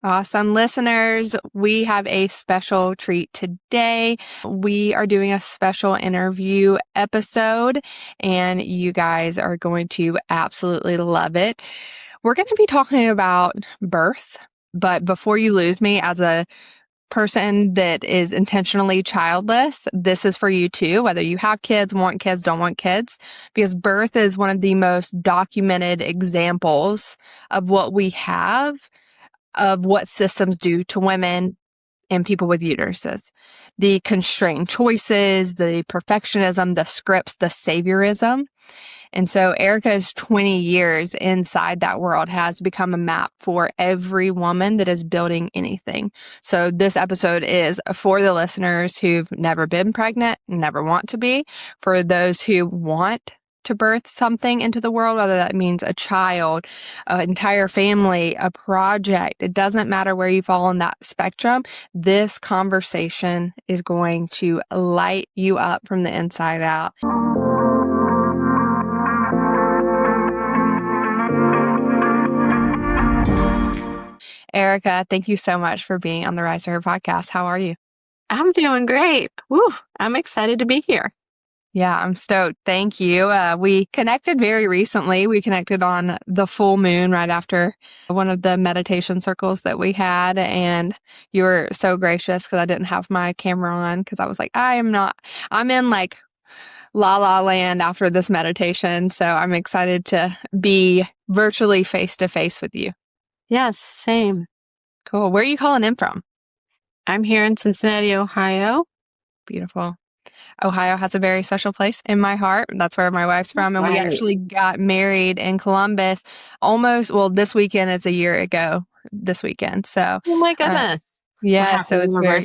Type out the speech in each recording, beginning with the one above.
Awesome. Listeners, we have a special treat today. We are doing a special interview episode, and you guys are going to absolutely love it. We're going to be talking about birth, but before you lose me, as a person that is intentionally childless, this is for you too, whether you have kids, want kids, don't want kids, because birth is one of the most documented examples of what we have of what systems do to women and people with uteruses. The constrained choices, the perfectionism, the scripts, the saviorism. And so Erica's 20 years inside that world has become a map for every woman that is building anything. So this episode is for the listeners who've never been pregnant, never want to be, for those who want to birth something into the world, whether that means a child, an entire family, a project. It doesn't matter where you fall on that spectrum. This conversation is going to light you up from the inside out. Erica, thank you so much for being on the Rise to Her podcast. How are you? I'm doing great. Woo, I'm excited to be here. Yeah, I'm stoked. Thank you. We connected very recently. We connected on the full moon right after one of the meditation circles that we had. And you were so gracious because I didn't have my camera on because I was like, I'm in like la la land after this meditation. So I'm excited to be virtually face to face with you. Yes, same. Cool. Where are you calling in from? I'm here in Cincinnati, Ohio. Beautiful. Ohio has a very special place in my heart. That's where my wife's from. And we actually got married in Columbus this weekend is a year ago this weekend. So, oh my goodness. Yeah. So it's very,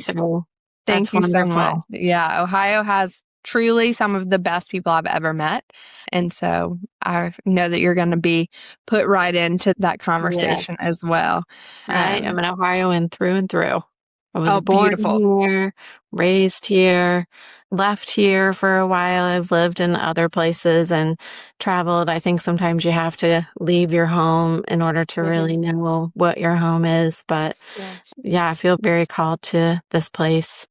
thank you so much. Yeah. Ohio has truly some of the best people I've ever met. And so I know that you're going to be put right into that conversation as well. I am an Ohioan through and through. I was born here, raised here, left here for a while. I've lived in other places and traveled. I think sometimes you have to leave your home in order to really know what your home is. But yeah, I feel very called to this place.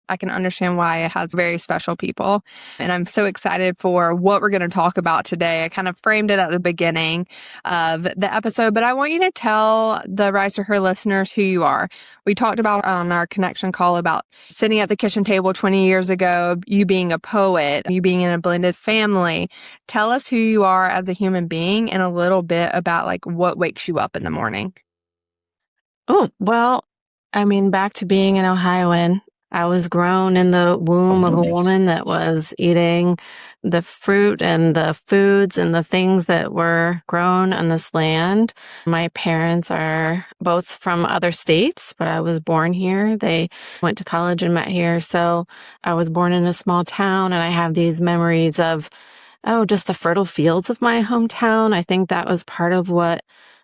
I can understand why it has very special people. And I'm so excited for what we're going to talk about today. I kind of framed it at the beginning of the episode, but I want you to tell the Rise to Her listeners who you are. We talked about on our connection call about sitting at the kitchen table 20 years ago, you being a poet, you being in a blended family. Tell us who you are as a human being and a little bit about like what wakes you up in the morning. Oh, well, I mean, back to being an Ohioan. I was grown in the womb of a woman that was eating the fruit and the foods and the things that were grown on this land. My parents are both from other states, but I was born here. They went to college and met here. So I was born in a small town, and I have these memories of, just the fertile fields of my hometown. I think that was part of what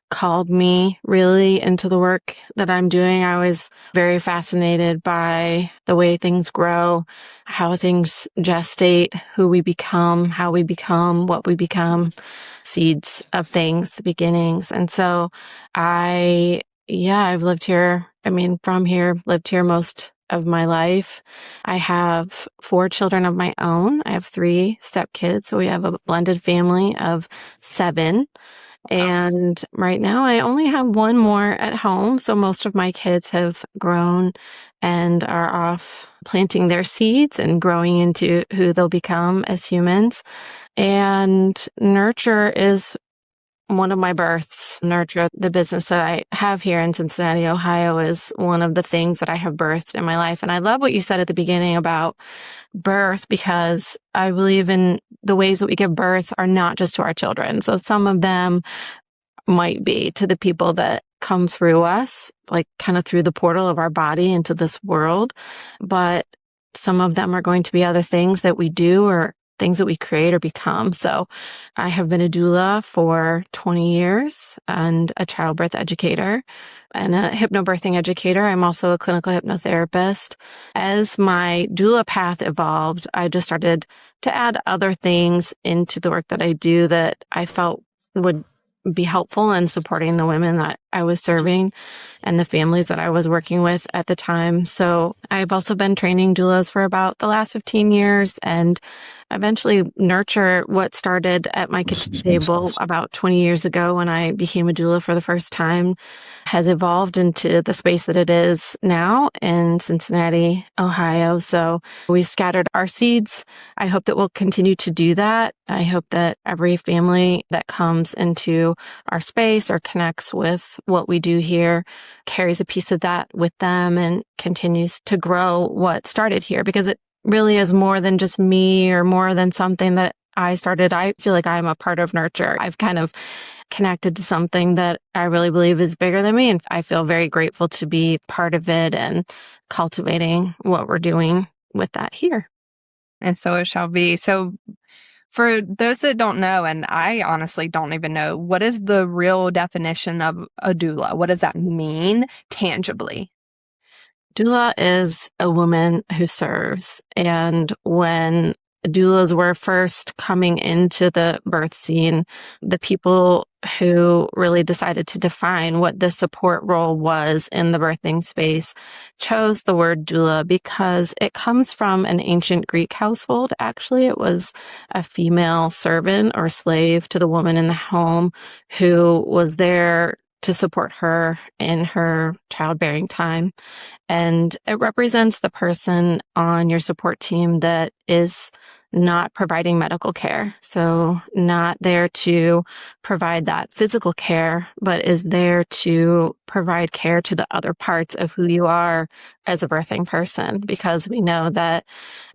called me really into the work that I'm doing. I was very fascinated by the way things grow, how things gestate, who we become, how we become, what we become, seeds of things, the beginnings. And so I've lived here. Lived here most of my life. I have 4 children of my own. I have 3 stepkids. So we have a blended family of 7. And right now I only have 1 more at home. So most of my kids have grown and are off planting their seeds and growing into who they'll become as humans. And nurture is one of my births. Nurture, the business that I have here in Cincinnati, Ohio, is one of the things that I have birthed in my life. And I love what you said at the beginning about birth, because I believe in the ways that we give birth are not just to our children. So some of them might be to the people that come through us, like kind of through the portal of our body into this world. But some of them are going to be other things that we do or things that we create or become. So I have been a doula for 20 years and a childbirth educator and a hypnobirthing educator. I'm also a clinical hypnotherapist. As my doula path evolved, I just started to add other things into the work that I do that I felt would be helpful in supporting the women that I was serving and the families that I was working with at the time. So I've also been training doulas for about the last 15 years and eventually nurture what started at my kitchen table about 20 years ago when I became a doula for the first time has evolved into the space that it is now in Cincinnati, Ohio. So we scattered our seeds. I hope that we'll continue to do that. I hope that every family that comes into our space or connects with what we do here carries a piece of that with them and continues to grow what started here, because it really is more than just me or more than something that I started. I feel like I'm a part of nurture. I've kind of connected to something that I really believe is bigger than me. And I feel very grateful to be part of it and cultivating what we're doing with that here. And so it shall be. So for those that don't know, and I honestly don't even know, what is the real definition of a doula? What does that mean tangibly? Doula is a woman who serves. And when doulas were first coming into the birth scene, the people who really decided to define what the support role was in the birthing space chose the word doula because it comes from an ancient Greek household. Actually, it was a female servant or slave to the woman in the home who was there to support her in her childbearing time. And it represents the person on your support team that is not providing medical care. So not there to provide that physical care, but is there to provide care to the other parts of who you are as a birthing person, because we know that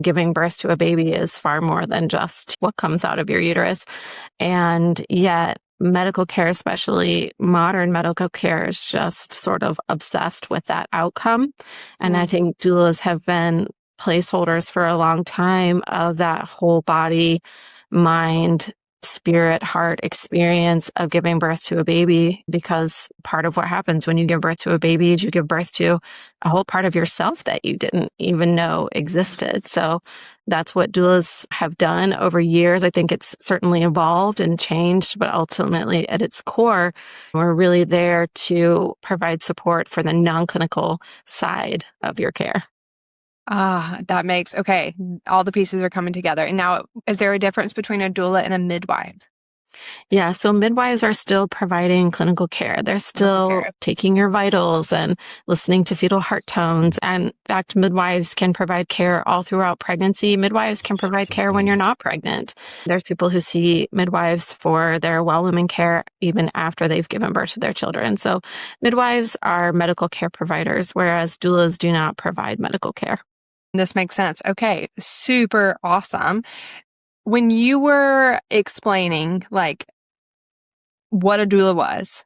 giving birth to a baby is far more than just what comes out of your uterus. And yet medical care, especially modern medical care, is just sort of obsessed with that outcome. And I think doulas have been placeholders for a long time of that whole body, mind, spirit, heart experience of giving birth to a baby, because part of what happens when you give birth to a baby is you give birth to a whole part of yourself that you didn't even know existed. So that's what doulas have done over years. I think it's certainly evolved and changed, but ultimately at its core, we're really there to provide support for the non-clinical side of your care. That makes, okay, all the pieces are coming together. And now, is there a difference between a doula and a midwife? Yeah, so midwives are still providing clinical care. They're still taking your vitals and listening to fetal heart tones. And in fact, midwives can provide care all throughout pregnancy. Midwives can provide care when you're not pregnant. There's people who see midwives for their well women care even after they've given birth to their children. So midwives are medical care providers, whereas doulas do not provide medical care. This makes sense. Okay, super awesome. When you were explaining like what a doula was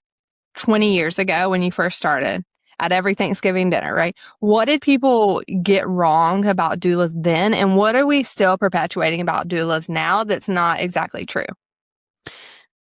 20 years ago when you first started at every Thanksgiving dinner, right? What did people get wrong about doulas then? And what are we still perpetuating about doulas now that's not exactly true?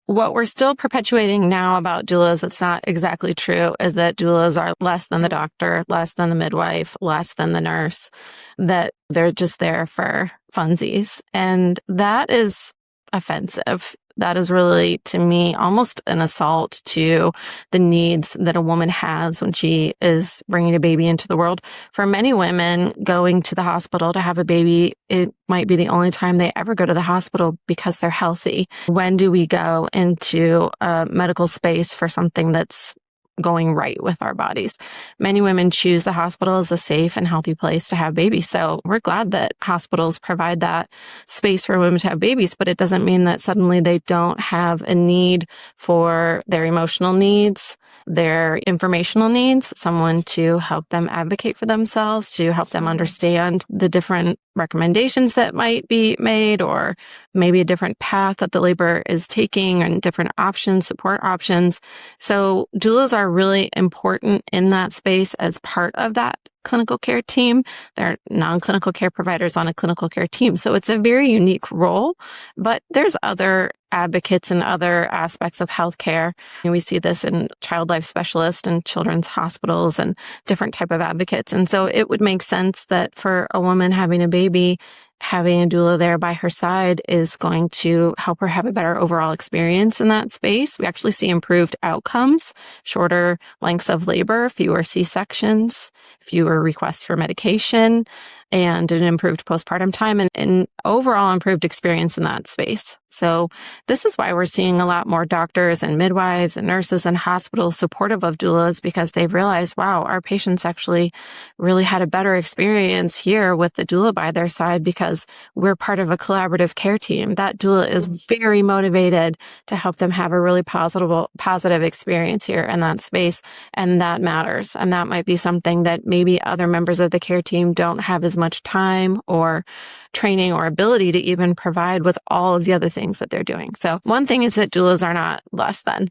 What we're still perpetuating now about doulas that's not exactly true is that doulas are less than the doctor, less than the midwife, less than the nurse, that they're just there for funsies. And that is offensive. That is really, to me, almost an assault to the needs that a woman has when she is bringing a baby into the world. For many women, going to the hospital to have a baby, it might be the only time they ever go to the hospital because they're healthy. When do we go into a medical space for something that's going right with our bodies? Many women choose the hospital as a safe and healthy place to have babies. So we're glad that hospitals provide that space for women to have babies, but it doesn't mean that suddenly they don't have a need for their emotional needs, their informational needs, someone to help them advocate for themselves, to help them understand the different recommendations that might be made, or maybe a different path that the labor is taking and different options, support options. So doulas are really important in that space as part of that clinical care team. They're non-clinical care providers on a clinical care team. So it's a very unique role, but there's other advocates and other aspects of healthcare. And we see this in child life specialists and children's hospitals and different type of advocates. And so it would make sense that for a woman having a baby, having a doula there by her side is going to help her have a better overall experience in that space. We actually see improved outcomes, shorter lengths of labor, fewer C-sections, fewer requests for medication, and an improved postpartum time and an overall improved experience in that space. So this is why we're seeing a lot more doctors and midwives and nurses and hospitals supportive of doulas, because they've realized, wow, our patients actually really had a better experience here with the doula by their side because we're part of a collaborative care team. That doula is very motivated to help them have a really positive experience here in that space. And that matters. And that might be something that maybe other members of the care team don't have as much time or training or ability to even provide with all of the other things that they're doing. So one thing is that doulas are not less than.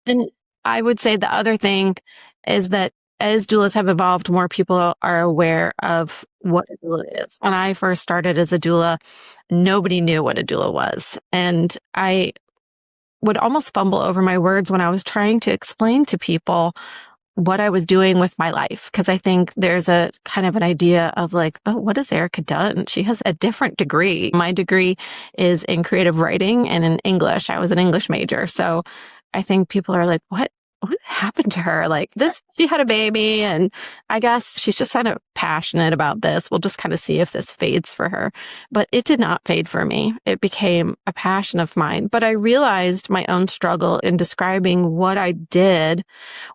And I would say the other thing is that as doulas have evolved, more people are aware of what a doula is. When I first started as a doula, nobody knew what a doula was. And I would almost fumble over my words when I was trying to explain to people what I was doing with my life. Because I think there's a kind of an idea of like, oh, what has Erica done? She has a different degree. My degree is in creative writing and in English. I was an English major. So I think people are like, what happened to her? Like this, she had a baby and I guess she's just kind of passionate about this. We'll just kind of see if this fades for her. But it did not fade for me. It became a passion of mine. But I realized my own struggle in describing what I did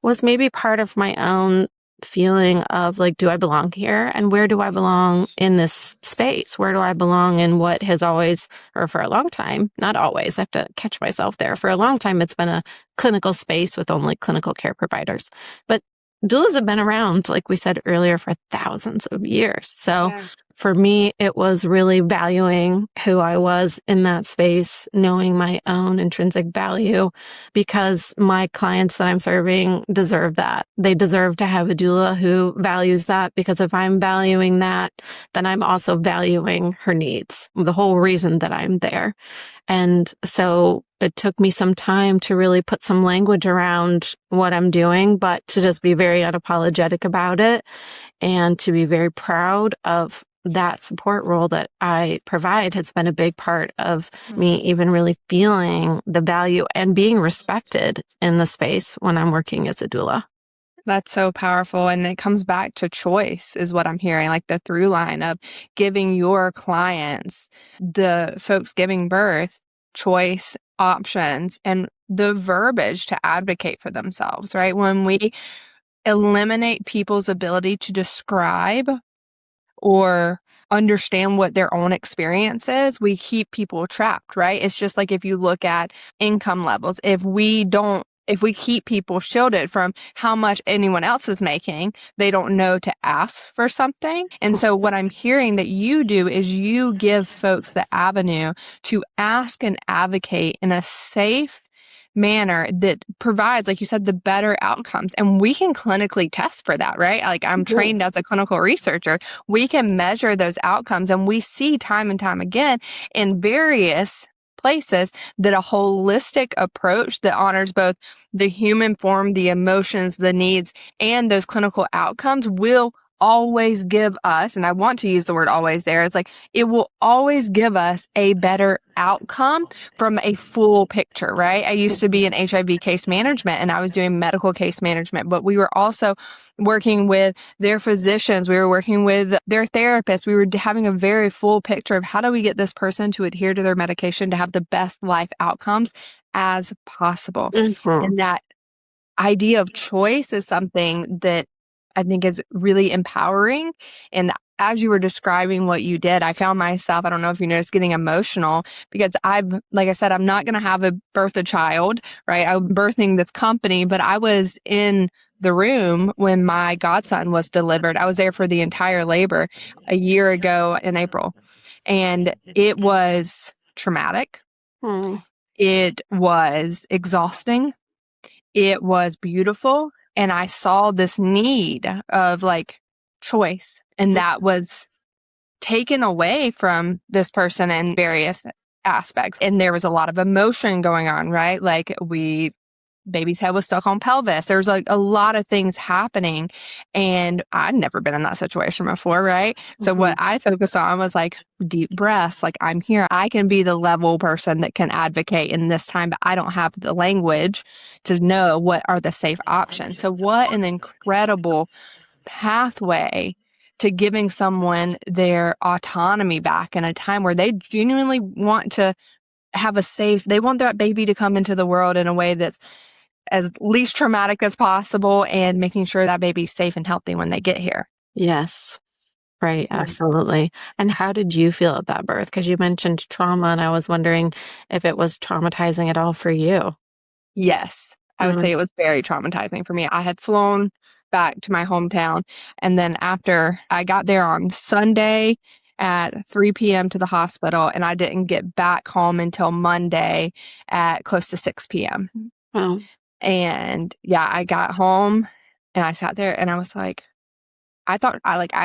was maybe part of my own feeling of like, do I belong here? And where do I belong in this space? Where do I belong in what has always, or for a long time, not always, I have to catch myself there. For a long time, it's been a clinical space with only clinical care providers. But doulas have been around, like we said earlier, for thousands of years. So for me, it was really valuing who I was in that space, knowing my own intrinsic value, because my clients that I'm serving deserve that. They deserve to have a doula who values that, because if I'm valuing that, then I'm also valuing her needs, the whole reason that I'm there. And so it took me some time to really put some language around what I'm doing, but to just be very unapologetic about it and to be very proud of that support role that I provide has been a big part of me even really feeling the value and being respected in the space when I'm working as a doula. That's so powerful. And it comes back to choice is what I'm hearing, like the through line of giving your clients, the folks giving birth, choice, options, and the verbiage to advocate for themselves, right? When we eliminate people's ability to describe or understand what their own experience is, we keep people trapped, right? It's just like if you look at income levels, if we keep people shielded from how much anyone else is making, they don't know to ask for something. And so what I'm hearing that you do is you give folks the avenue to ask and advocate in a safe manner that provides, like you said, the better outcomes. And we can clinically test for that, right? Like I'm trained as a clinical researcher. We can measure those outcomes, and we see time and time again in various places that a holistic approach that honors both the human form, the emotions, the needs, and those clinical outcomes will always give us, and I want to use the word always there, it's like it will always give us a better outcome from a full picture, right? I used to be in HIV case management and I was doing medical case management, but we were also working with their physicians. We were working with their therapists. We were having a very full picture of how do we get this person to adhere to their medication to have the best life outcomes as possible. And that idea of choice is something that I think is really empowering. And as you were describing what you did, I found myself, I don't know if you noticed, getting emotional because like I said, I'm not going to birth a child, right? I'm birthing this company, but I was in the room when my godson was delivered. I was there for the entire labor a year ago in April. And it was traumatic. It was exhausting. It was beautiful. And I saw this need of like choice, and that was taken away from this person in various aspects. And there was a lot of emotion going on, right? Like we baby's head was stuck on pelvis. There's like a lot of things happening. And I'd never been in that situation before, right? So what Mhm. I focused on was like deep breaths. Like, I'm here. I can be the level person that can advocate in this time, but I don't have the language to know what are the safe options. So what an incredible pathway to giving someone their autonomy back in a time where they genuinely want to have a safe, they want that baby to come into the world in a way that's as least traumatic as possible and making sure that baby's safe and healthy when they get here. Yes. Right, Right. absolutely. And how did you feel at that birth? Because you mentioned trauma, and I was wondering if it was traumatizing at all for you. Yes, I would Mm. say it was very traumatizing for me. I had flown back to my hometown, and then after I got there on Sunday at 3 p.m. to the hospital, and I didn't get back home until Monday at close to 6 p.m. Oh, And yeah, I got home and I sat there and I was like, I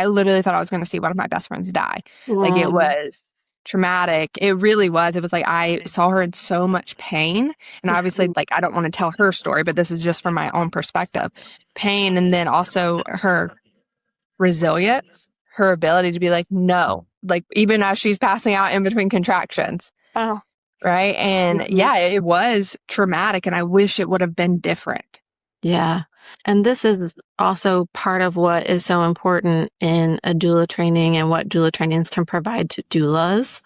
literally thought I was going to see one of my best friends die. Like, it wow. was traumatic. It really was. It was like I saw her in so much pain. And obviously, Mhm. like, I don't want to tell her story, but this is just from my own perspective. Pain, and then also her resilience, her ability to be like, no, like, even as she's passing out in between contractions. Oh. Right. And Mhm. yeah, it was traumatic. And I wish it would have been different. Yeah. And this is also part of what is so important in a doula training and what doula trainings can provide to doulas,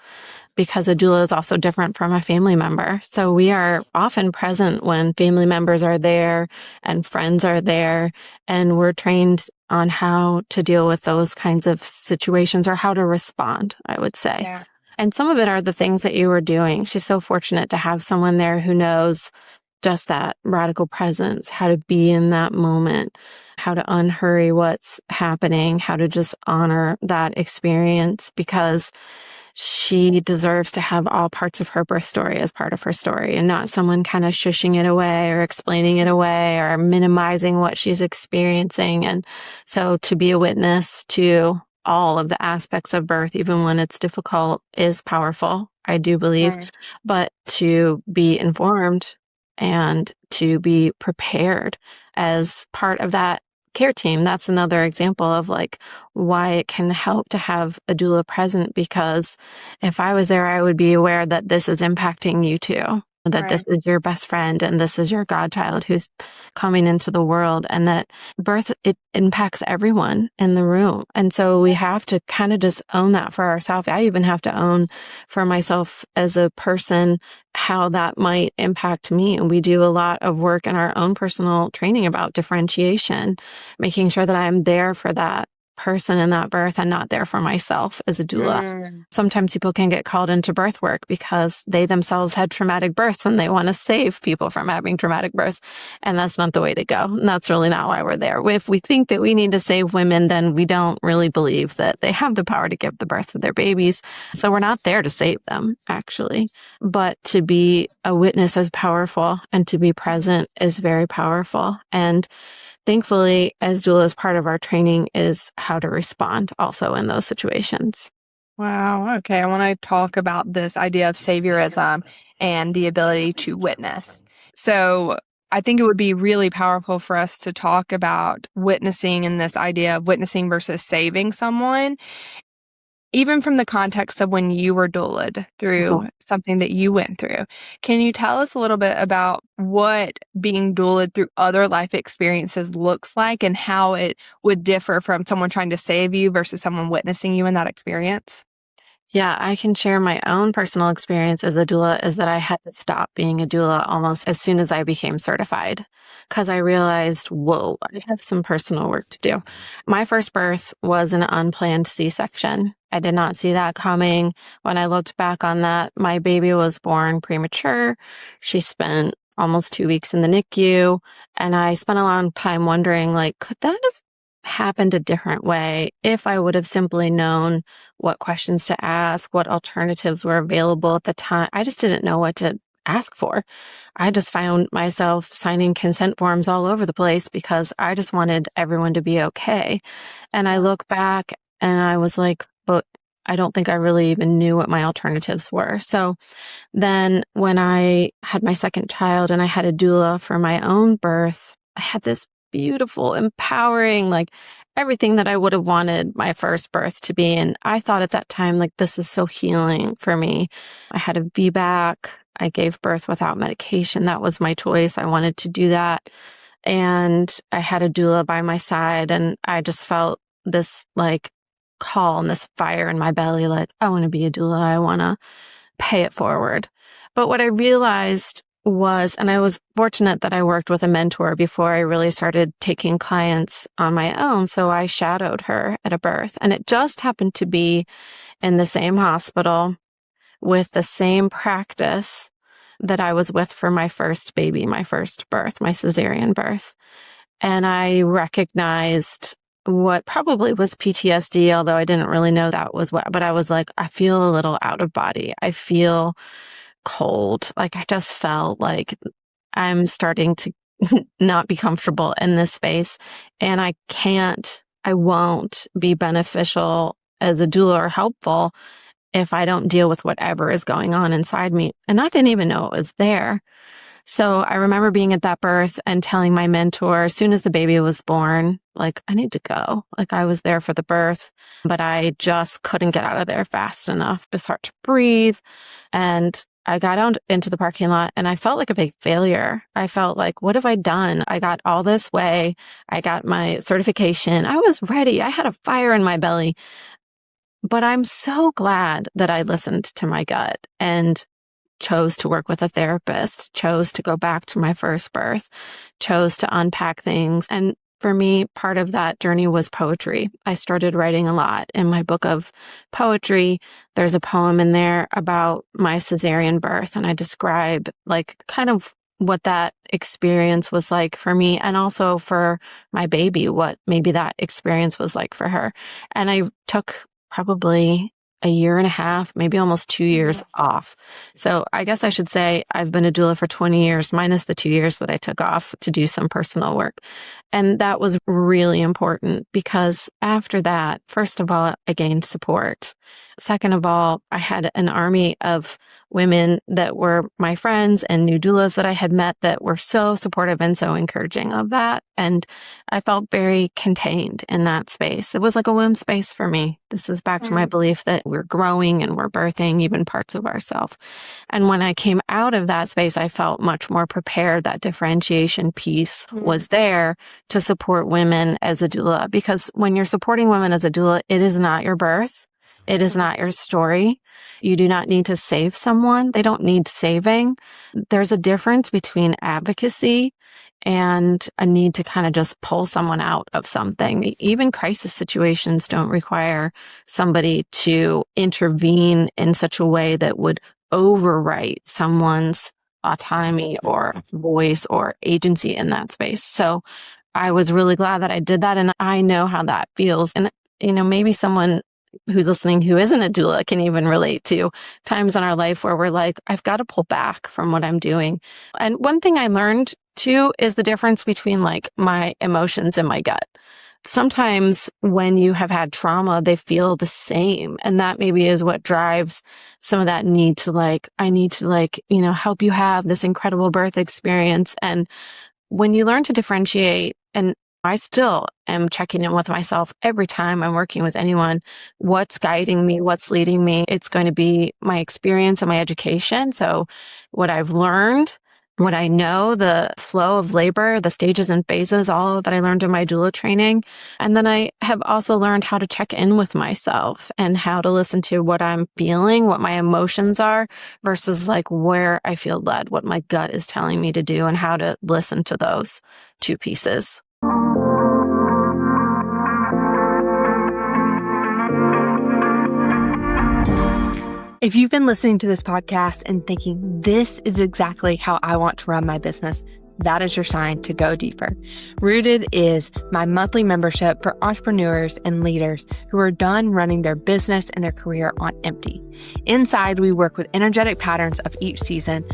because a doula is also different from a family member. So we are often present when family members are there and friends are there, and we're trained on how to deal with those kinds of situations or how to respond, I would say. Yeah. And some of it are the things that you were doing. She's so fortunate to have someone there who knows just that radical presence, how to be in that moment, how to unhurry what's happening, how to just honor that experience, because she deserves to have all parts of her birth story as part of her story and not someone kind of shushing it away or explaining it away or minimizing what she's experiencing. And so to be a witness to all of the aspects of birth, even when it's difficult, is powerful, I do believe. Right. But to be informed and to be prepared as part of that care team, that's another example of like why it can help to have a doula present, because if I was there, I would be aware that this is impacting you too, that this Right. is your best friend and this is your godchild who's coming into the world, and that birth, it impacts everyone in the room. And so we have to kind of just own that for ourselves. I even have to own for myself as a person how that might impact me. And we do a lot of work in our own personal training about differentiation, making sure that I'm there for that person in that birth and not there for myself as a doula. Mm. Sometimes people can get called into birth work because they themselves had traumatic births and they want to save people from having traumatic births. And that's not the way to go. And that's really not why we're there. If we think that we need to save women, then we don't really believe that they have the power to give the birth to their babies. So we're not there to save them, actually. But to be a witness is powerful, and to be present is very powerful. And thankfully, as doulas, part of our training is how to respond also in those situations. Wow. Okay. I want to talk about this idea of saviorism and the ability to witness. So I think it would be really powerful for us to talk about witnessing and this idea of witnessing versus saving someone, even from the context of when you were doulaed through Mhm. something that you went through. Can you tell us a little bit about what being doulaed through other life experiences looks like and how it would differ from someone trying to save you versus someone witnessing you in that experience? Yeah, I can share my own personal experience as a doula is that I had to stop being a doula almost as soon as I became certified, because I realized, whoa, I have some personal work to do. My first birth was an unplanned C-section. I did not see that coming. When I looked back on that, my baby was born premature. She spent almost 2 weeks in the NICU. And I spent a long time wondering, like, could that have happened a different way if I would have simply known what questions to ask, what alternatives were available at the time? I just didn't know what to ask for. I just found myself signing consent forms all over the place because I just wanted everyone to be okay. And I Yeah. look back and I was like, but I don't think I really even knew what my alternatives were. So then when I had my second child and I had a doula for my own birth, I had this beautiful, empowering, like everything that I would have wanted my first birth to be. And I thought at that time, like, this is so healing for me. I had a VBAC. I gave birth without medication. That was my choice. I wanted to do that. And I had a doula by my side, and I just felt this like call and this fire in my belly, like, I want to be a doula. I want to pay it forward. But what I realized was, and I was fortunate that I worked with a mentor before I really started taking clients on my own. So I shadowed her at a birth, and it just happened to be in the same hospital with the same practice that I was with for my first baby, my first birth, my cesarean birth. And I recognized what probably was PTSD, although I didn't really know that was what, but I was like, I feel a little out of body. I feel cold. Like I just felt like I'm starting to not be comfortable in this space. And I won't be beneficial as a doula or helpful if I don't deal with whatever is going on inside me. And I didn't even know it was there. So I remember being at that birth and telling my mentor as soon as the baby was born, like, I need to go. Like I was there for the birth, but I just couldn't get out of there fast enough. It was hard to breathe. And I got out into the parking lot and I felt like a big failure. I felt like, what have I done? I got all this way. I got my certification. I was ready. I had a fire in my belly. But I'm so glad that I listened to my gut and chose to work with a therapist, chose to go back to my first birth, chose to unpack things. And for me, part of that journey was poetry. I started writing a lot. In my book of poetry, there's a poem in there about my cesarean birth. And I describe like kind of what that experience was like for me and also for my baby, what maybe that experience was like for her. And I took probably a year and a half, maybe almost 2 years off. So I guess I should say I've been a doula for 20 years, minus the 2 years that I took off to do some personal work. And that was really important because after that, first of all, I gained support. Second of all, I had an army of women that were my friends and new doulas that I had met that were so supportive and so encouraging of that. And I felt very contained in that space. It was like a womb space for me. This is back to my belief that we're growing and we're birthing even parts of ourselves. And when I came out of that space, I felt much more prepared. That differentiation piece was there to support women as a doula. Because when you're supporting women as a doula, it is not your birth. It is not your story. You do not need to save someone. They don't need saving. There's a difference between advocacy and a need to kind of just pull someone out of something. Even crisis situations don't require somebody to intervene in such a way that would overwrite someone's autonomy or voice or agency in that space. So I was really glad that I did that. And I know how that feels. And, maybe someone who's listening who isn't a doula can even relate to times in our life where we're like, I've got to pull back from what I'm doing. And one thing I learned too is the difference between like my emotions and my gut. Sometimes when you have had trauma, they feel the same. And that maybe is what drives some of that need to I need to help you have this incredible birth experience. And when you learn to differentiate, and I still am checking in with myself every time I'm working with anyone, what's guiding me, what's leading me. It's going to be my experience and my education. So what I've learned, what I know, the flow of labor, the stages and phases, all that I learned in my doula training. And then I have also learned how to check in with myself and how to listen to what I'm feeling, what my emotions are versus like where I feel led, what my gut is telling me to do and how to listen to those two pieces. If you've been listening to this podcast and thinking, this is exactly how I want to run my business, that is your sign to go deeper. Rooted is my monthly membership for entrepreneurs and leaders who are done running their business and their career on empty. Inside, we work with energetic patterns of each season,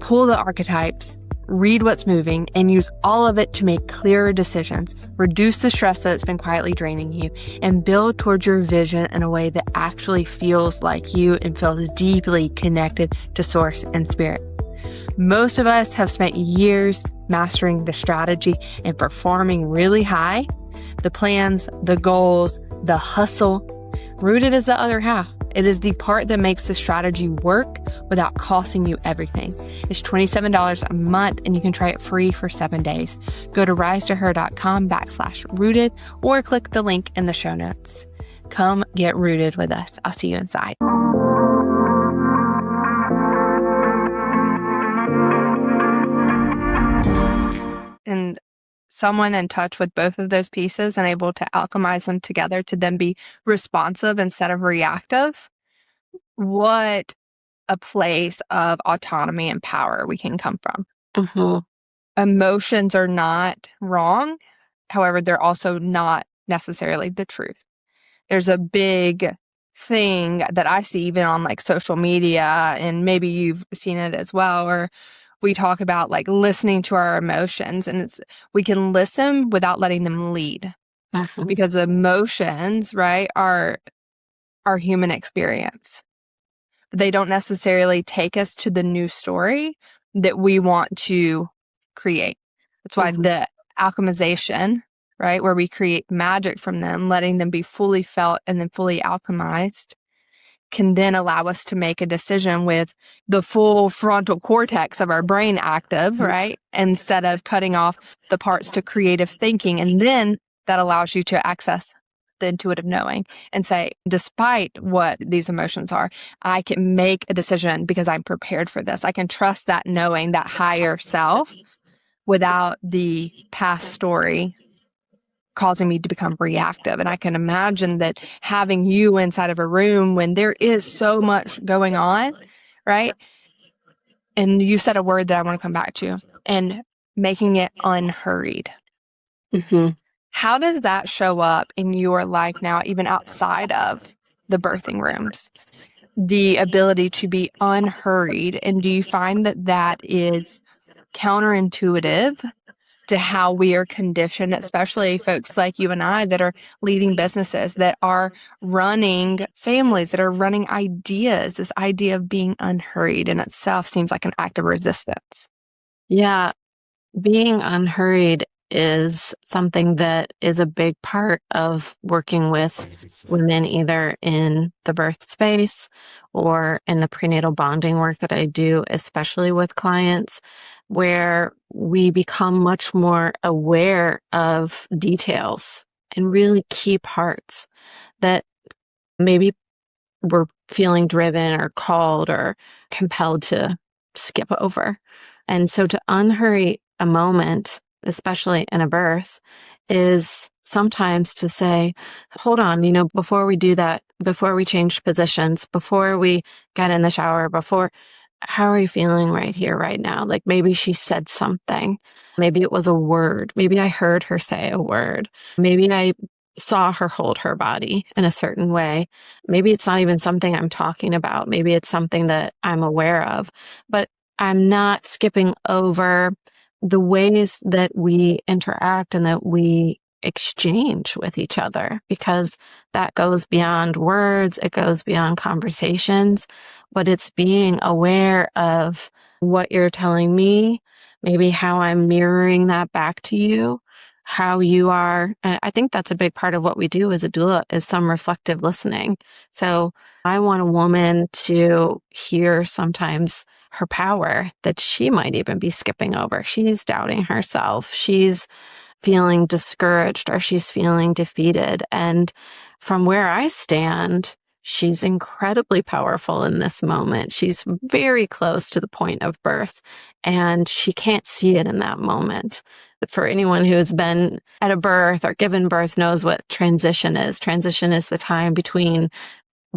pull the archetypes, Read what's moving and use all of it to make clearer decisions, reduce the stress that's been quietly draining you, and build towards your vision in a way that actually feels like you and feels deeply connected to source and spirit. Most of us have spent years mastering the strategy and performing really high. The plans, the goals, the hustle. Rooted is the other half. It is the part that makes the strategy work without costing you everything. It's $27 a month and you can try it free for 7 days. Go to risetoher.com/rooted or click the link in the show notes. Come get rooted with us. I'll see you inside. And someone in touch with both of those pieces and able to alchemize them together to then be responsive instead of reactive, what a place of autonomy and power we can come from. Mm-hmm. Emotions are not wrong. However, they're also not necessarily the truth. There's a big thing that I see even on like social media, and maybe you've seen it as well, or we talk about like listening to our emotions, and we can listen without letting them lead, because emotions, right, are our human experience. They don't necessarily take us to the new story that we want to create. That's why the alchemization, right, where we create magic from them, letting them be fully felt and then fully alchemized, can then allow us to make a decision with the full frontal cortex of our brain active, right? Instead of cutting off the parts to creative thinking. And then that allows you to access the intuitive knowing and say, despite what these emotions are, I can make a decision because I'm prepared for this. I can trust that knowing, that higher self, without the past story causing me to become reactive. And I can imagine that having you inside of a room when there is so much going on, right? And you said a word that I want to come back to, and making it unhurried. Mm-hmm. How does that show up in your life now, even outside of the birthing rooms? The ability to be unhurried. And do you find that that is counterintuitive to how we are conditioned, especially folks like you and I that are leading businesses, that are running families, that are running ideas? This idea of being unhurried in itself seems like an act of resistance. Yeah, being unhurried is something that is a big part of working with women, either in the birth space or in the prenatal bonding work that I do, especially with clients, where we become much more aware of details and really key parts that maybe we're feeling driven or called or compelled to skip over. And so to unhurry a moment, especially in a birth, is sometimes to say, hold on, before we do that, before we change positions, before we get in the shower, how are you feeling right here, right now? Like maybe she said something. Maybe it was a word. Maybe I heard her say a word. Maybe I saw her hold her body in a certain way. Maybe it's not even something I'm talking about. Maybe it's something that I'm aware of, but I'm not skipping over the ways that we interact and that we exchange with each other, because that goes beyond words. It goes beyond conversations, but it's being aware of what you're telling me, maybe how I'm mirroring that back to you, how you are. And I think that's a big part of what we do as a doula, is some reflective listening. So I want a woman to hear sometimes her power that she might even be skipping over. She's doubting herself. She's feeling discouraged, or she's feeling defeated. And from where I stand, she's incredibly powerful in this moment. She's very close to the point of birth, and she can't see it in that moment. For anyone who's been at a birth or given birth knows what transition is. Transition is the time between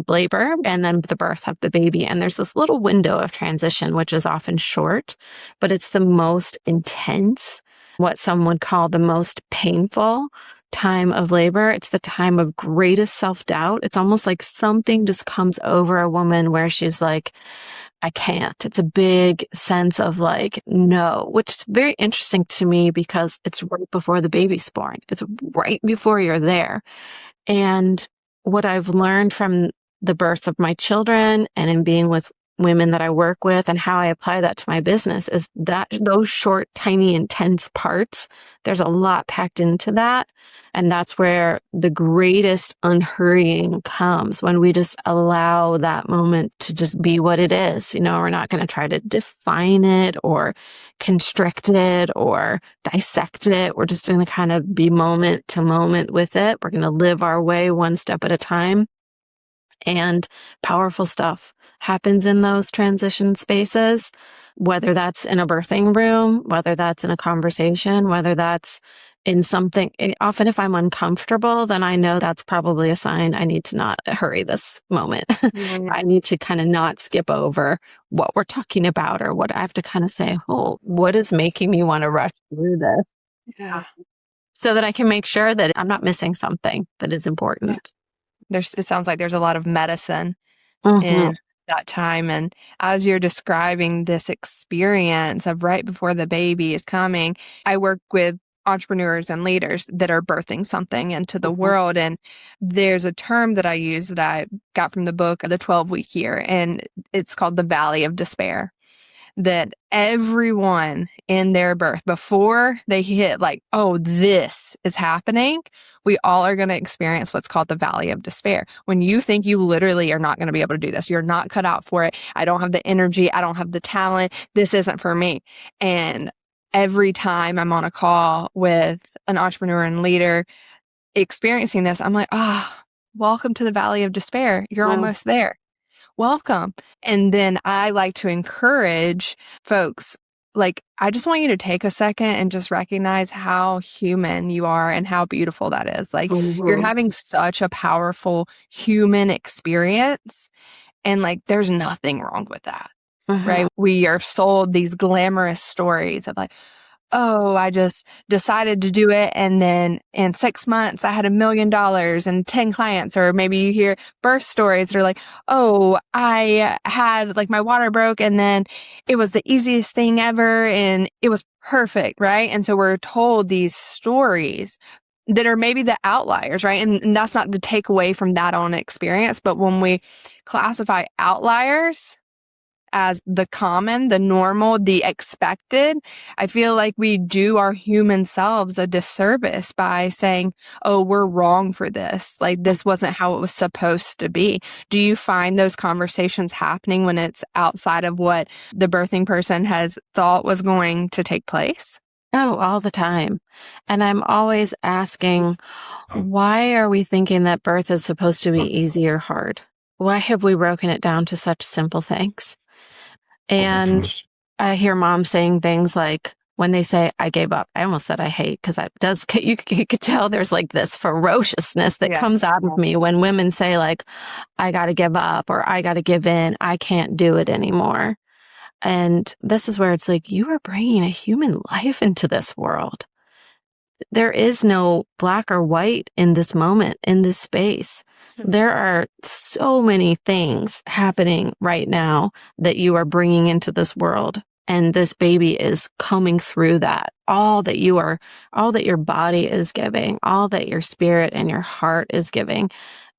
labor and then the birth of the baby. And there's this little window of transition, which is often short, but it's the most intense, what some would call the most painful time of labor. It's the time of greatest self-doubt. It's almost like something just comes over a woman where she's like, I can't. It's a big sense of like, no, which is very interesting to me because it's right before the baby's born. It's right before you're there. And what I've learned from the births of my children and in being with women that I work with and how I apply that to my business is that those short, tiny, intense parts, there's a lot packed into that. And that's where the greatest unhurrying comes, when we just allow that moment to just be what it is. You know, we're not going to try to define it or constrict it or dissect it. We're just going to kind of be moment to moment with it. We're going to live our way one step at a time. And powerful stuff happens in those transition spaces, whether that's in a birthing room, whether that's in a conversation, whether that's in something. Often if I'm uncomfortable, then I know that's probably a sign I need to not hurry this moment. Yeah. I need to kind of not skip over what we're talking about, or what I have to kind of say, oh, what is making me want to rush through this? Yeah. So that I can make sure that I'm not missing something that is important. It sounds like there's a lot of medicine Mm-hmm. in that time. And as you're describing this experience of right before the baby is coming, I work with entrepreneurs and leaders that are birthing something into the Mm-hmm. world. And there's a term that I use that I got from the book, The 12-Week Year, and it's called the Valley of Despair. That everyone in their birth, before they hit like, oh, this is happening, we all are going to experience what's called the valley of despair. When you think you literally are not going to be able to do this, you're not cut out for it. I don't have the energy. I don't have the talent. This isn't for me. And every time I'm on a call with an entrepreneur and leader experiencing this, I'm like, welcome to the valley of despair. You're almost there. Welcome. And then I like to encourage folks, like, I just want you to take a second and just recognize how human you are and how beautiful that is. Like, you're Mm-hmm. having such a powerful human experience, and like, there's nothing wrong with that, Mm-hmm. right? We are sold these glamorous stories of like, oh, I just decided to do it. And then in 6 months, I had $1 million and 10 clients. Or maybe you hear birth stories that are like, oh, I had like my water broke and then it was the easiest thing ever and it was perfect, right? And so we're told these stories that are maybe the outliers, right? And that's not to take away from that own experience. But when we classify outliers as the common, the normal, the expected, I feel like we do our human selves a disservice by saying, oh, we're wrong for this. Like, this wasn't how it was supposed to be. Do you find those conversations happening when it's outside of what the birthing person has thought was going to take place? Oh, all the time. And I'm always asking, why are we thinking that birth is supposed to be easy or hard? Why have we broken it down to such simple things? And I hear moms saying things like, when they say, I gave up, I almost said I hate, because it does, you could tell there's like this ferociousness that comes Yes. out of me when women say like, I got to give up, or I got to give in, I can't do it anymore. And this is where it's like, you are bringing a human life into this world. There is no black or white in this moment, in this space. There are so many things happening right now that you are bringing into this world. And this baby is coming through that. All that your body is giving, all that your spirit and your heart is giving.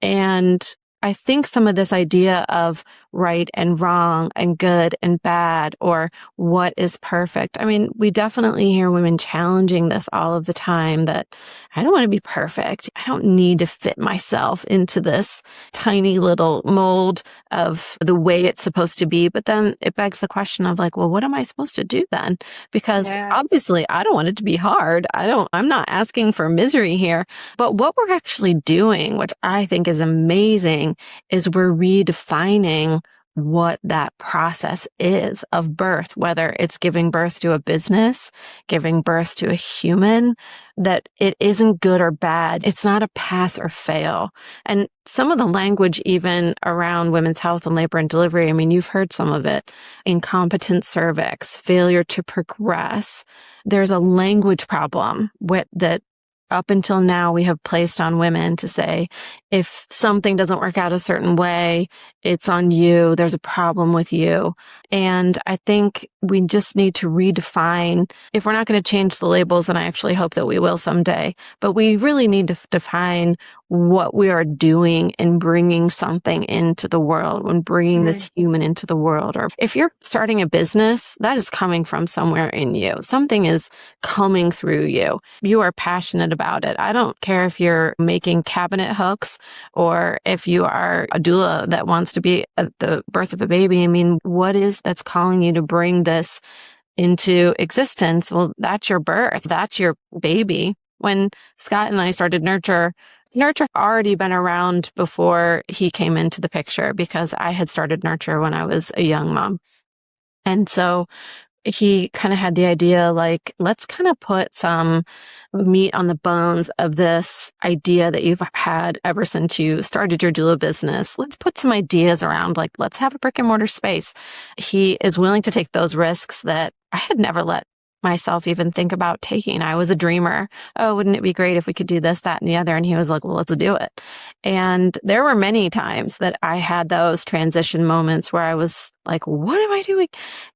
And I think some of this idea of right and wrong and good and bad, or what is perfect. I mean, we definitely hear women challenging this all of the time, that I don't want to be perfect. I don't need to fit myself into this tiny little mold of the way it's supposed to be. But then it begs the question of like, well, what am I supposed to do then? Because Yeah. obviously I don't want it to be hard. I'm not asking for misery here. But what we're actually doing, which I think is amazing, is we're redefining what that process is of birth, whether it's giving birth to a business, giving birth to a human, that it isn't good or bad. It's not a pass or fail. And some of the language even around women's health and labor and delivery, I mean, you've heard some of it: incompetent cervix, failure to progress. There's a language problem that up until now, we have placed on women to say, if something doesn't work out a certain way, it's on you. There's a problem with you. And I think we just need to redefine, if we're not going to change the labels, and I actually hope that we will someday, but we really need to define what we are doing in bringing something into the world, when bringing this human into the world. Or if you're starting a business, that is coming from somewhere in you. Something is coming through you. You are passionate about it. I don't care if you're making cabinet hooks or if you are a doula that wants to be at the birth of a baby. I mean, what is that's calling you to bring this into existence? Well, that's your birth. That's your baby. When Scott and I started Nurture already been around before he came into the picture, because I had started Nurture when I was a young mom. And so he kind of had the idea, like, let's kind of put some meat on the bones of this idea that you've had ever since you started your doula business. Let's put some ideas around, like, let's have a brick and mortar space. He is willing to take those risks that I had never let myself even think about taking. I was a dreamer. Oh, wouldn't it be great if we could do this, that, and the other? And he was like, well, let's do it. And there were many times that I had those transition moments where I was like, what am I doing?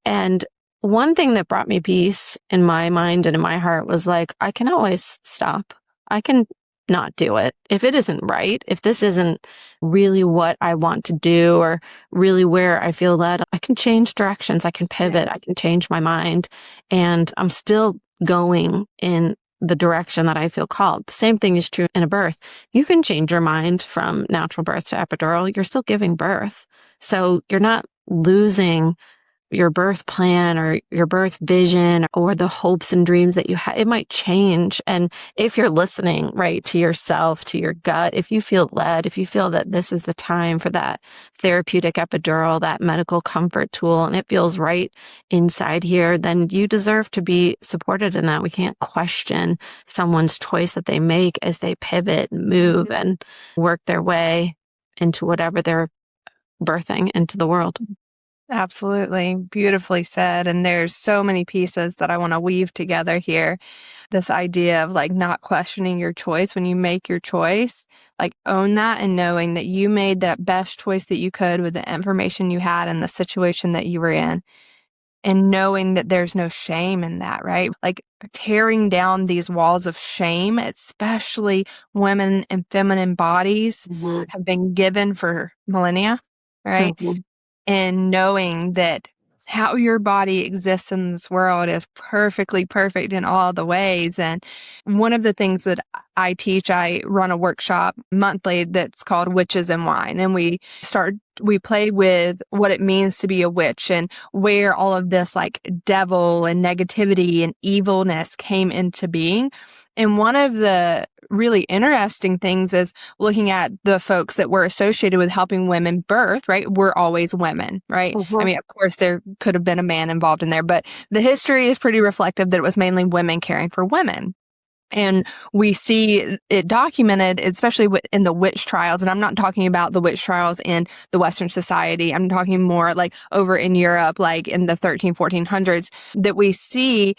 And one thing that brought me peace in my mind and in my heart was like, I can always stop. I can not do it. If it isn't right, if this isn't really what I want to do or really where I feel led, I can change directions. I can pivot. I can change my mind. And I'm still going in the direction that I feel called. The same thing is true in a birth. You can change your mind from natural birth to epidural. You're still giving birth. So you're not losing your birth plan or your birth vision or the hopes and dreams that you have. It might change. And if you're listening right to yourself, to your gut, if you feel led, if you feel that this is the time for that therapeutic epidural, that medical comfort tool, and it feels right inside here, then you deserve to be supported in that. We can't question someone's choice that they make as they pivot and move and work their way into whatever they're birthing into the world. Absolutely. Beautifully said. And there's so many pieces that I want to weave together here. This idea of like not questioning your choice when you make your choice, like own that and knowing that you made that best choice that you could with the information you had and the situation that you were in. And knowing that there's no shame in that, right? Like tearing down these walls of shame, especially women and feminine bodies have been given for millennia, right? And knowing that how your body exists in this world is perfectly perfect in all the ways. And one of the things that I teach, I run a workshop monthly that's called Witches and Wine. And we play with what it means to be a witch and where all of this like devil and negativity and evilness came into being. And one of the really interesting things is looking at the folks that were associated with helping women birth, right? We're always women, right? I mean, of course, there could have been a man involved in there, but the history is pretty reflective that it was mainly women caring for women. And we see it documented, especially in the witch trials. And I'm not talking about the witch trials in the Western society. I'm talking more like over in Europe, like in the 1400s, that we see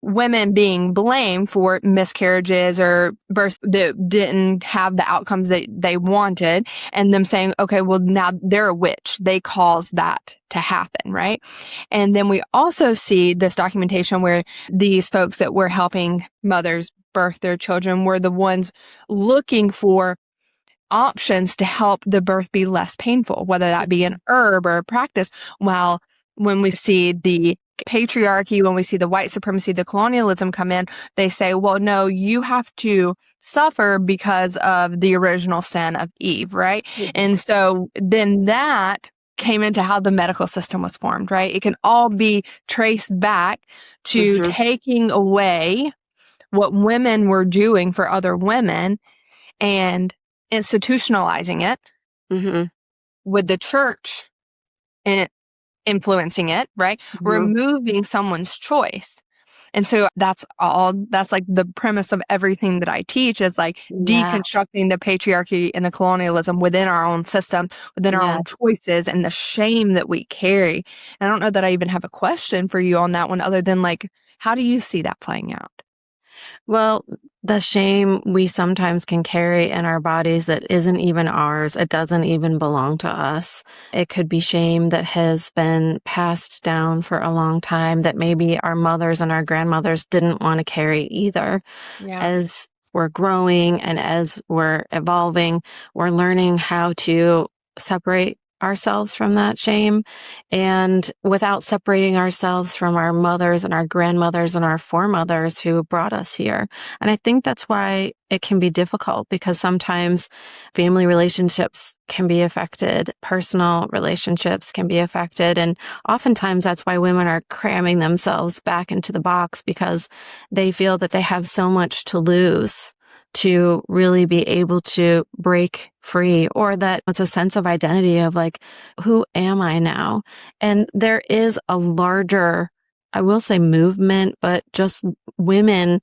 women being blamed for miscarriages or births that didn't have the outcomes that they wanted, and them saying, okay, well, now they're a witch. They caused that to happen, right? And then we also see this documentation where these folks that were helping mothers birth their children were the ones looking for options to help the birth be less painful, whether that be an herb or a practice. While when we see the patriarchy, when we see the white supremacy, the colonialism come in, they say, well, no, you have to suffer because of the original sin of Eve, right? And so then that came into how the medical system was formed, right? It can all be traced back to taking away what women were doing for other women and institutionalizing it with the church and influencing it, right? Removing someone's choice. And so that's like the premise of everything that I teach is like deconstructing the patriarchy and the colonialism within our own system, within our own choices and the shame that we carry. And I don't know that I even have a question for you on that one other than like, how do you see that playing out? Well, the shame we sometimes can carry in our bodies that isn't even ours, it doesn't even belong to us. It could be shame that has been passed down for a long time that maybe our mothers and our grandmothers didn't want to carry either. Yeah. As we're growing and as we're evolving, we're learning how to separate ourselves from that shame. And without separating ourselves from our mothers and our grandmothers and our foremothers who brought us here. And I think that's why it can be difficult, because sometimes family relationships can be affected, personal relationships can be affected. And oftentimes that's why women are cramming themselves back into the box, because they feel that they have so much to lose to really be able to break free, or that it's a sense of identity of like, who am I now? And there is a larger, I will say movement, but just women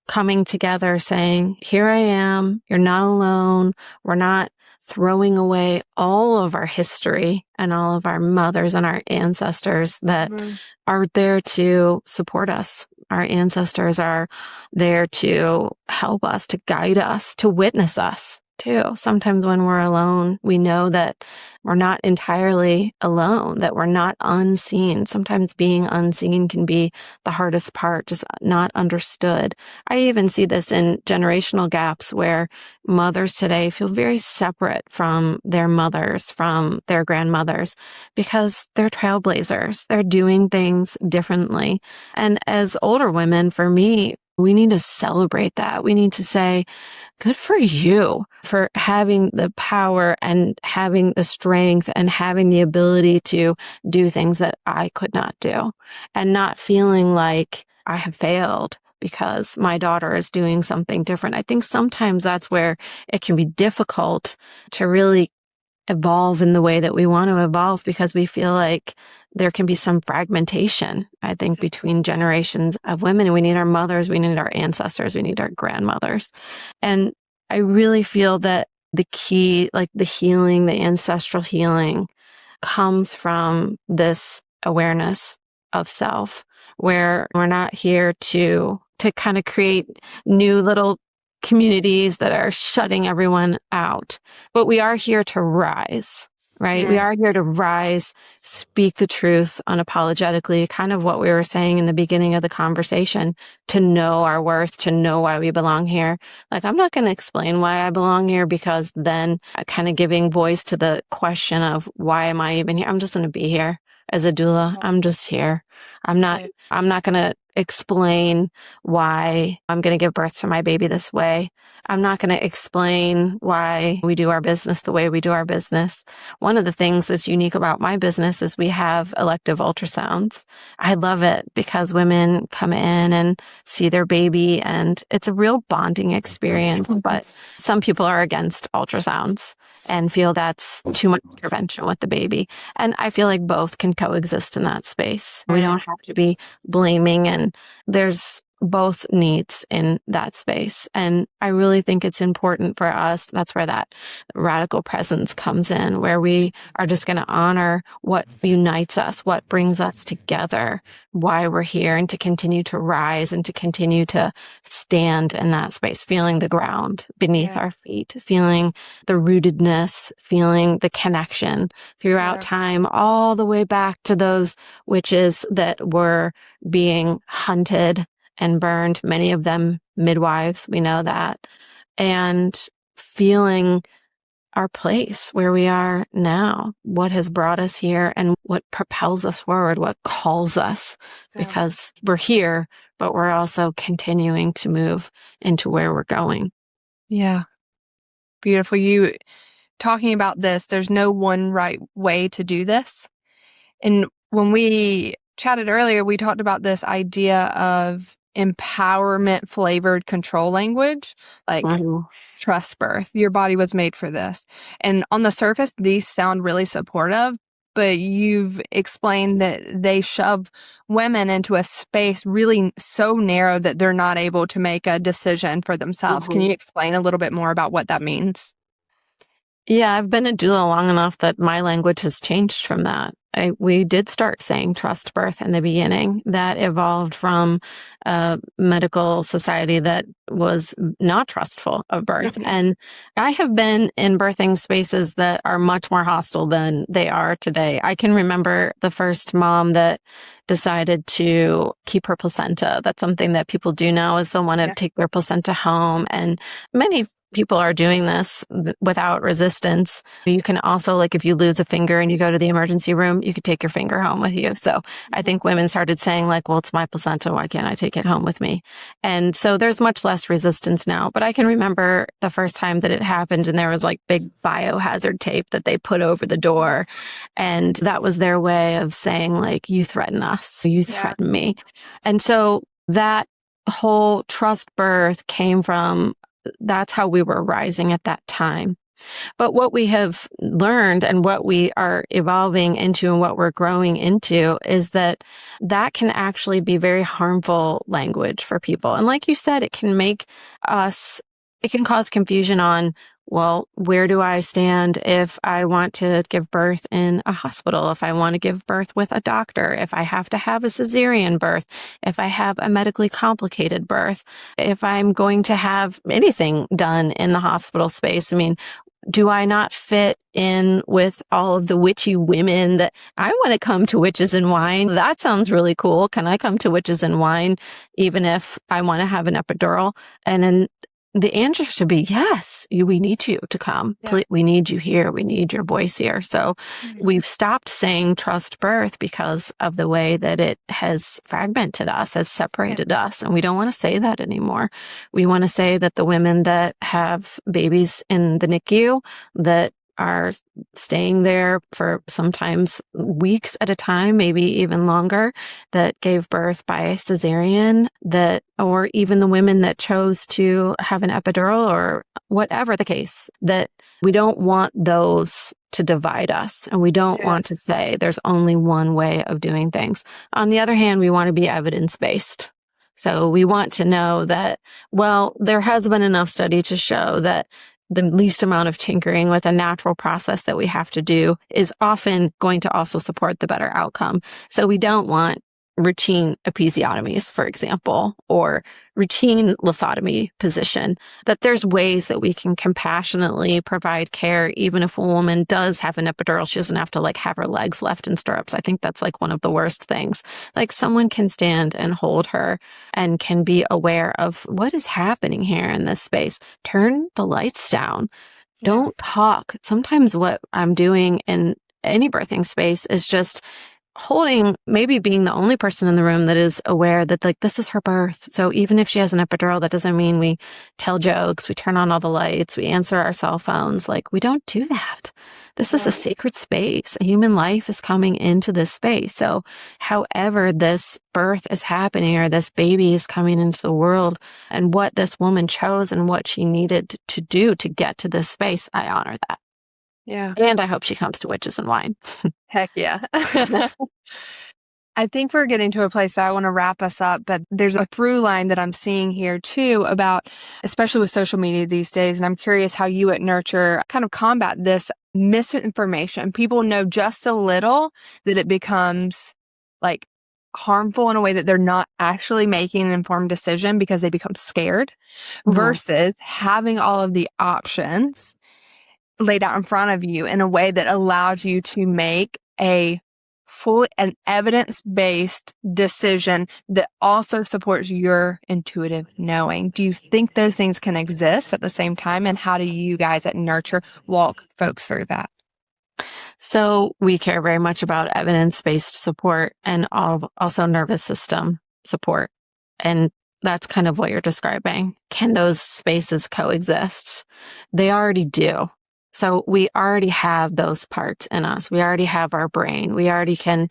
coming together saying, here I am, you're not alone. We're not throwing away all of our history and all of our mothers and our ancestors that Mhm. are there to support us. Our ancestors are there to help us, to guide us, to witness us too. Sometimes when we're alone, we know that we're not entirely alone, that we're not unseen. Sometimes being unseen can be the hardest part, just not understood. I even see this in generational gaps where mothers today feel very separate from their mothers, from their grandmothers, because they're trailblazers. They're doing things differently. And as older women, for me, we need to celebrate that. We need to say, good for you for having the power and having the strength and having the ability to do things that I could not do, and not feeling like I have failed because my daughter is doing something different. I think sometimes that's where it can be difficult to really evolve in the way that we want to evolve, because we feel like there can be some fragmentation, I think, between generations of women. We need our mothers, we need our ancestors, we need our grandmothers. And I really feel that the key, like the healing, the ancestral healing, comes from this awareness of self, where we're not here to kind of create new little communities that are shutting everyone out, but we are here to rise, right? We Right. are here to rise, speak the truth unapologetically, kind of what we were saying in the beginning of the conversation, to know our worth, to know why we belong here. Like, I'm not going to explain why I belong here, because then kind of giving voice to the question of why am I even here? I'm just going to be here as a doula. I'm just here. Right. I'm not going to explain why I'm going to give birth to my baby this way. I'm not going to explain why we do our business the way we do our business. One of the things that's unique about my business is we have elective ultrasounds. I love it because women come in and see their baby, and it's a real bonding experience. But some people are against ultrasounds and feel that's too much intervention with the baby. And I feel like both can coexist in that space. We Right. don't have to be blaming, and there's both needs in that space. And I really think it's important for us. That's where that radical presence comes in, where we are just going to honor what unites us, what brings us together, why we're here, and to continue to rise and to continue to stand in that space, feeling the ground beneath Yeah. our feet, feeling the rootedness, feeling the connection throughout Yeah. time, all the way back to those witches that were being hunted and burned, many of them midwives, we know that, and feeling our place where we are now, what has brought us here and what propels us forward, what calls us, Yeah. because we're here, but we're also continuing to move into where we're going. Yeah. Beautiful. You talking about this, there's no one right way to do this. And when we chatted earlier, we talked about this idea of empowerment flavored control language, like Mhm. trust birth. Your body was made for this. And on the surface, these sound really supportive, but you've explained that they shove women into a space really so narrow that they're not able to make a decision for themselves. Can Mhm. you explain a little bit more about what that means? Yeah, I've been a doula long enough that my language has changed from that. We did start saying trust birth in the beginning. That evolved from a medical society that was not trustful of birth. And I have been in birthing spaces that are much more hostile than they are today. I can remember the first mom that decided to keep her placenta. That's something that people do now, is they'll want to take their placenta home. And many people are doing this without resistance. You can also, like, if you lose a finger and you go to the emergency room, you could take your finger home with you. So I think women started saying, like, well, it's my placenta. Why can't I take it home with me? And so there's much less resistance now. But I can remember the first time that it happened, and there was like big biohazard tape that they put over the door. And that was their way of saying, like, you threaten us, you threaten me. And so that whole trust birth came from, that's how we were rising at that time. But what we have learned and what we are evolving into and what we're growing into is that that can actually be very harmful language for people. And like you said, it can it can cause confusion on, well, where do I stand if I want to give birth in a hospital, if I want to give birth with a doctor, if I have to have a cesarean birth, if I have a medically complicated birth, if I'm going to have anything done in the hospital space. I mean, do I not fit in with all of the witchy women that I want to come to Witches and Wine? That sounds really cool. Can I come to Witches and Wine even if I want to have an epidural? And then the answer should be yes, we need you to come. Yeah. We need you here. We need your voice here. So we've stopped saying trust birth because of the way that it has fragmented us, has separated us. And we don't want to say that anymore. We want to say that the women that have babies in the NICU that are staying there for sometimes weeks at a time, maybe even longer, that gave birth by cesarean, or even the women that chose to have an epidural, or whatever the case, that we don't want those to divide us. And we don't want to say there's only one way of doing things. On the other hand, we want to be evidence-based. So we want to know that, well, there has been enough study to show that the least amount of tinkering with a natural process that we have to do is often going to also support the better outcome. So we don't want routine episiotomies, for example, or routine lithotomy position, that there's ways that we can compassionately provide care. Even if a woman does have an epidural, she doesn't have to like have her legs left in stirrups. I think that's like one of the worst things. Like, someone can stand and hold her and can be aware of what is happening here in this space. Turn the lights down. Don't talk. Sometimes what I'm doing in any birthing space is just holding, maybe being the only person in the room that is aware that, like, this is her birth. So even if she has an epidural, that doesn't mean we tell jokes, we turn on all the lights, we answer our cell phones. Like, we don't do that. This is a sacred space. A human life is coming into this space. So however this birth is happening, or this baby is coming into the world, and what this woman chose and what she needed to do to get to this space, I honor that. Yeah. And I hope she comes to Witches and Wine. Heck yeah. I think we're getting to a place that I want to wrap us up, but there's a through line that I'm seeing here too about, especially with social media these days. And I'm curious how you at Nurture kind of combat this misinformation. People know just a little that it becomes like harmful in a way that they're not actually making an informed decision because they become scared, versus having all of the options laid out in front of you in a way that allows you to make an evidence-based decision that also supports your intuitive knowing. Do you think those things can exist at the same time? And how do you guys at Nurture walk folks through that? So we care very much about evidence-based support and also nervous system support. And that's kind of what you're describing. Can those spaces coexist? They already do. So we already have those parts in us. We already have our brain. We already can,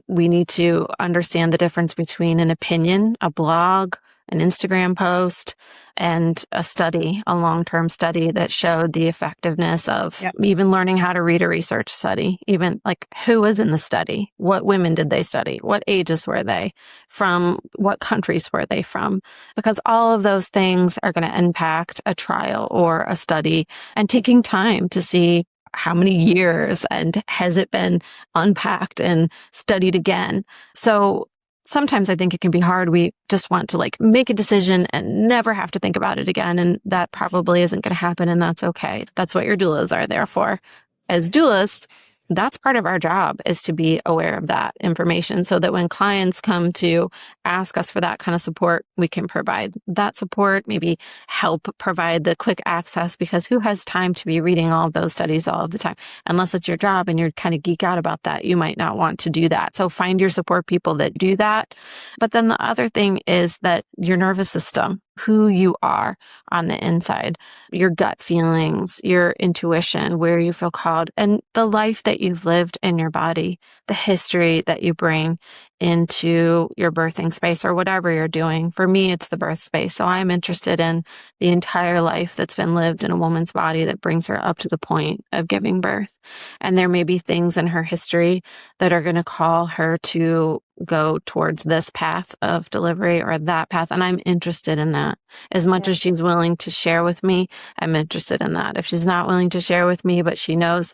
we need to understand the difference between an opinion, a blog, an Instagram post, and a study, a long-term study that showed the effectiveness of even learning how to read a research study, even like who was in the study, what women did they study, what ages were they from, what countries were they from, because all of those things are going to impact a trial or a study, and taking time to see how many years and has it been unpacked and studied again. So sometimes I think it can be hard. We just want to like make a decision and never have to think about it again. And that probably isn't going to happen. And that's okay. That's what your doulas are there for. As doulas, that's part of our job, is to be aware of that information so that when clients come to ask us for that kind of support, we can provide that support, maybe help provide the quick access, because who has time to be reading all of those studies all of the time? Unless it's your job and you're kind of geek out about that, you might not want to do that. So find your support people that do that. But then the other thing is that your nervous system, who you are on the inside, your gut feelings, your intuition, where you feel called, and the life that you've lived in your body, the history that you bring into your birthing space or whatever you're doing. For me, it's the birth space. So I'm interested in the entire life that's been lived in a woman's body that brings her up to the point of giving birth. And there may be things in her history that are going to call her to go towards this path of delivery or that path. And I'm interested in that. As much as she's willing to share with me, I'm interested in that. If she's not willing to share with me, but she knows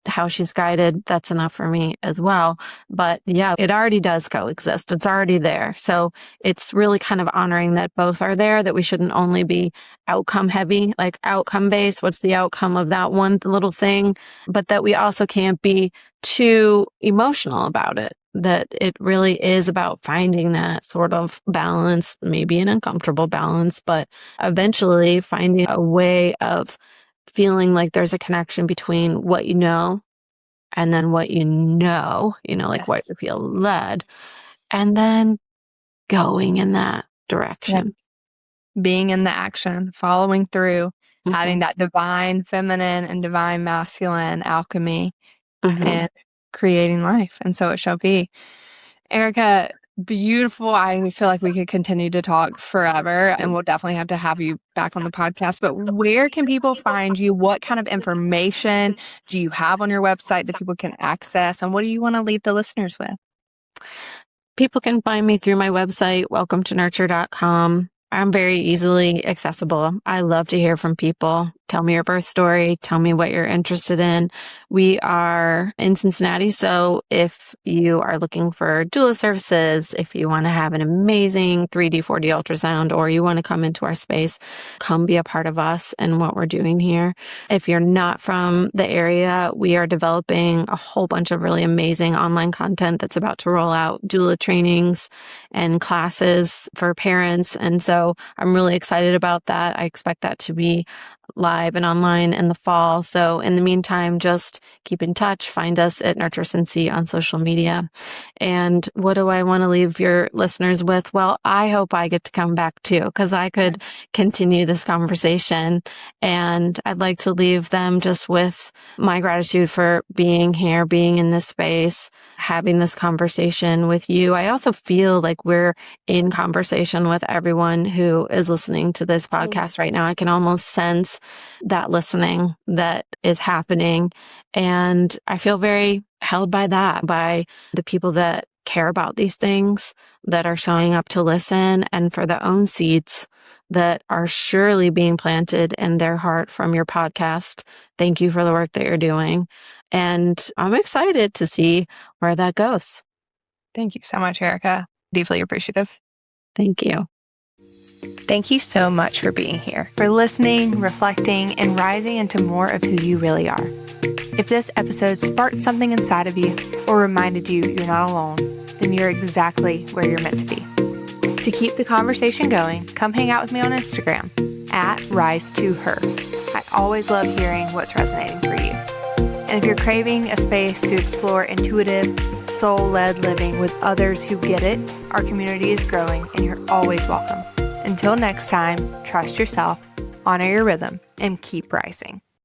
how she's guided, that's enough for me as well. But yeah, it already does coexist. It's already there. So it's really kind of honoring that both are there, that we shouldn't only be outcome heavy, like outcome based. What's the outcome of that one little thing? But that we also can't be too emotional about it. That it really is about finding that sort of balance, maybe an uncomfortable balance, but eventually finding a way of feeling like there's a connection between what you know and then what like what you feel led, and then going in that direction. Being in the action, following through, having that divine feminine and divine masculine alchemy and creating life. And so it shall be. Erica, beautiful. I feel like we could continue to talk forever, and we'll definitely have to have you back on the podcast. But where can people find you? What kind of information do you have on your website that people can access? And what do you want to leave the listeners with? People can find me through my website, welcometonurture.com. I'm very easily accessible. I love to hear from people. Tell me your birth story. Tell me what you're interested in. We are in Cincinnati, so if you are looking for doula services, if you want to have an amazing 3D, 4D ultrasound, or you want to come into our space, come be a part of us and what we're doing here. If you're not from the area, we are developing a whole bunch of really amazing online content that's about to roll out, doula trainings and classes for parents. And so I'm really excited about that. I expect that to be live and online in the fall. So in the meantime, just keep in touch. Find us at Nurture Cincy on social media. And what do I want to leave your listeners with? Well, I hope I get to come back too, because I could continue this conversation. And I'd like to leave them just with my gratitude for being here, being in this space, having this conversation with you. I also feel like we're in conversation with everyone who is listening to this podcast right now. I can almost sense that listening that is happening. And I feel very held by that, by the people that care about these things, that are showing up to listen, and for the own seeds that are surely being planted in their heart from your podcast. Thank you for the work that you're doing. And I'm excited to see where that goes. Thank you so much, Erica. Deeply appreciative. Thank you. Thank you so much for being here, for listening, reflecting, and rising into more of who you really are. If this episode sparked something inside of you or reminded you you're not alone, then you're exactly where you're meant to be. To keep the conversation going, come hang out with me on Instagram at @rise2her. I always love hearing what's resonating for you. And if you're craving a space to explore intuitive, soul-led living with others who get it, our community is growing and you're always welcome. Until next time, trust yourself, honor your rhythm, and keep rising.